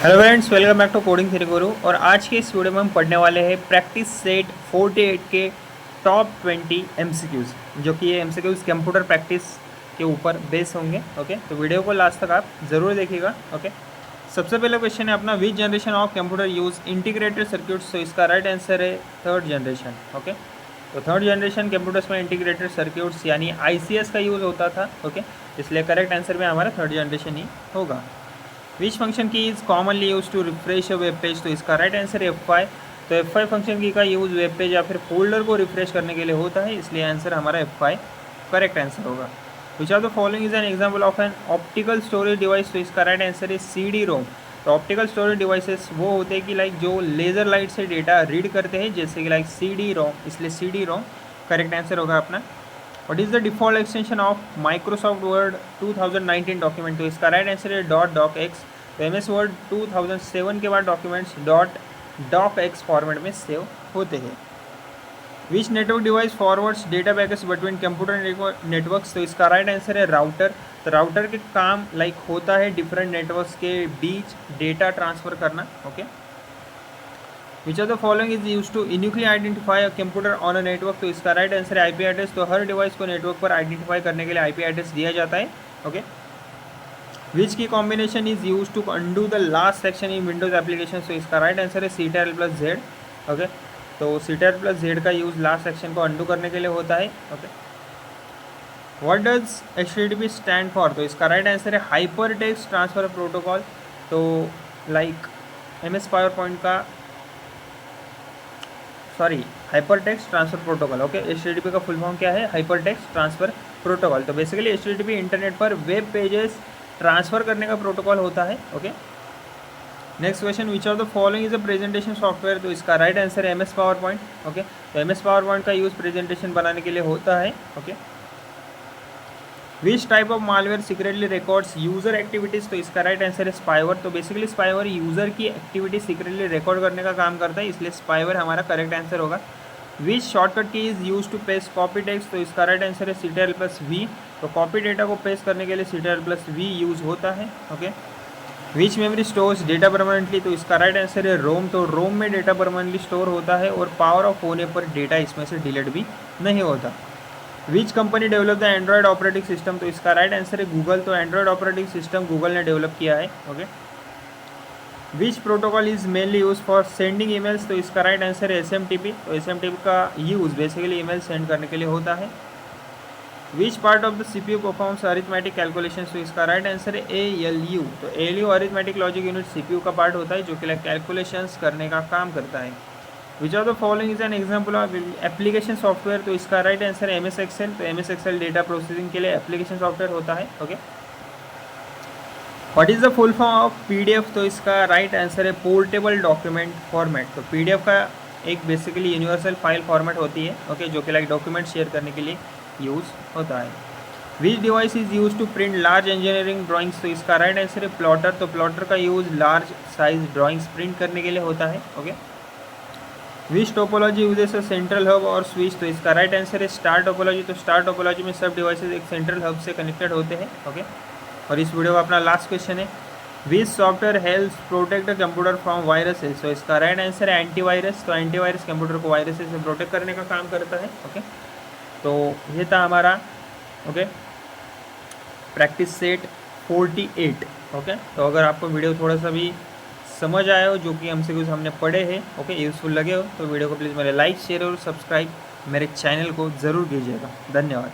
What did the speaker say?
Hello friends, welcome back to coding theory Guru. और आज के इस वीडियो में हम पढ़ने वाले हैं प्रैक्टिस सेट 48 के टॉप 20 एमसीक्यूज़, जो कि ये एमसीक्यूज़ कंप्यूटर प्रैक्टिस के ऊपर बेस होंगे। ओके, तो वीडियो को लास्ट तक आप ज़रूर देखिएगा। ओके, सबसे पहला क्वेश्चन है अपना, विच generation of computer use integrated circuits. तो इसका राइट आंसर है थर्ड जनरेशन। ओके, तो थर्ड जनरेशन कंप्यूटर्स में इंटीग्रेटेड सर्क्यूट्स यानी ICS का यूज़ होता था। ओके, इसलिए करेक्ट आंसर में हमारा थर्ड जनरेशन ही होगा। Which function key is commonly use to refresh a web page. तो इसका राइट आंसर है F5। तो F5 फंक्शन की का यूज़ वेब पेज या फिर फोल्डर को रिफ्रेश करने के लिए होता है, इसलिए आंसर हमारा F5 करेक्ट आंसर होगा। Which are the following is an example of an optical storage device. तो इसका राइट आंसर है CD-ROM। तो ऑप्टिकल स्टोरेज डिवाइसेस वो होते हैं कि लाइक जो लेज़र लाइट से डेटा रीड करते हैं, जैसे कि लाइक CD-ROM, इसलिए CD-ROM करेक्ट आंसर होगा अपना। What is the default extension of Microsoft Word 2019 document. तो इसका राइट आंसर है .docx। तो MS वर्ड 2007 के बाद डॉक्यूमेंट्स .docx फॉर्मेट में सेव होते हैं। Which network device forwards data packets between computer networks. तो इसका राइट आंसर है राउटर। तो राउटर के काम लाइक होता है डिफरेंट नेटवर्क्स के बीच डेटा ट्रांसफ़र करना। Okay, which are the following is use to uniquely identify a computer on a network. तो इसका राइट आंसर है IP एड्रेस। तो हर डिवाइस को नेटवर्क पर आइडेंटिफाई करने के लिए IP एड्रेस दिया जाता है। Okay, which key combination is use to undo the last section in Windows application. तो इसका राइट आंसर है Ctrl+Z। ओके, तो Ctrl+Z का यूज़ लास्ट सेक्शन को अंडू करने के लिए होता है। Okay, what does HTTP stand for. तो इसका राइट आंसर है हाइपर टेक्स्ट ट्रांसफर प्रोटोकॉल। तो लाइक MS पावर पॉइंट का hyper text transfer protocol. Okay, HTTP का फुल फॉर्म क्या है? Hyper text transfer protocol. तो बेसिकली HTTP इंटरनेट पर वेब पेजेस ट्रांसफ़र करने का प्रोटोकॉल होता है। Okay, next question, which of the following is a presentation software. तो इसका राइट आंसर है MS पावर पॉइंट। ओके, तो MS पावर पॉइंट का यूज़ प्रेजेंटेशन बनाने के लिए होता है। Okay, which type of malware secretly records user activities. तो इसका राइट आंसर है स्पाईवर। तो बेसिकली स्पाईवर यूज़र की एक्टिविटी सीक्रेटली रिकॉर्ड करने का काम करता है, इसलिए स्पाईवर हमारा करेक्ट आंसर होगा। Which shortcut key is use to paste copy text. तो इसका राइट आंसर है Ctrl+V। तो कॉपी डेटा को पेस्ट करने के लिए Ctrl+V यूज़ होता है। ओके, विच मेमोरी स्टोर्स डेटा परमानेंटली। तो इसका राइट आंसर है रोम। तो रोम में डेटा परमानेंटली स्टोर होता है और पावर ऑफ होने पर डेटा इसमें से डिलीट भी नहीं होता। Which company develop the Android operating system. तो इसका राइट आंसर है गूगल। तो एंड्रॉयड ऑपरेटिंग सिस्टम गूगल ने डेवलप किया है। Okay, which protocol is mainly use for sending emails. तो इसका राइट आंसर है SMTP। तो SMTP का यूज़ बेसिकली ईमेल सेंड करने के लिए होता है। Which part of the CPU performs arithmetic calculation. तो इसका राइट आंसर है ALU। तो ALU arithmetic logic unit CPU का पार्ट होता है, जो कि कैलकुलेशंस करने का काम करता है। Which of the following is an example of application software. तो इसका राइट आंसर है MS Excel। तो MS Excel डेटा प्रोसेसिंग के लिए एप्लीकेशन सॉफ्टवेयर होता है। Okay, what is the full form of PDF। तो इसका राइट आंसर है पोर्टेबल डॉक्यूमेंट फॉर्मेट। तो PDF का एक बेसिकली यूनिवर्सल फाइल फॉर्मेट होती है। ओके, जो कि लाइक डॉक्यूमेंट शेयर करने के लिए यूज़ होता है। Which device is use to print large engineering drawings. तो इसका राइट आंसर है प्लॉटर। तो प्लॉटर का use large size drawings print करने के लिए होता है। Okay, which topology uses a central hub और स्विच। तो इसका राइट आंसर है स्टार टोपोलॉजी। तो स्टार टोपोलॉजी में सब डिवाइसेज एक सेंट्रल हब से कनेक्टेड होते हैं। ओके, और इस वीडियो का अपना लास्ट क्वेश्चन है, विच software helps protect the computer from viruses. तो इसका राइट आंसर है एंटीवायरस। तो एंटीवायरस कंप्यूटर को वायरस से प्रोटेक्ट करने का काम करता है। ओके, तो ये था हमारा प्रैक्टिस सेट 48। ओके, तो अगर आपको वीडियो थोड़ा सा भी समझ आया हो, जो कि हमसे कुछ हमने पढ़े हैं, ओके, यूज़फुल लगे हो, तो वीडियो को प्लीज़ मेरे लाइक शेयर और सब्सक्राइब मेरे चैनल को ज़रूर कीजिएगा। धन्यवाद।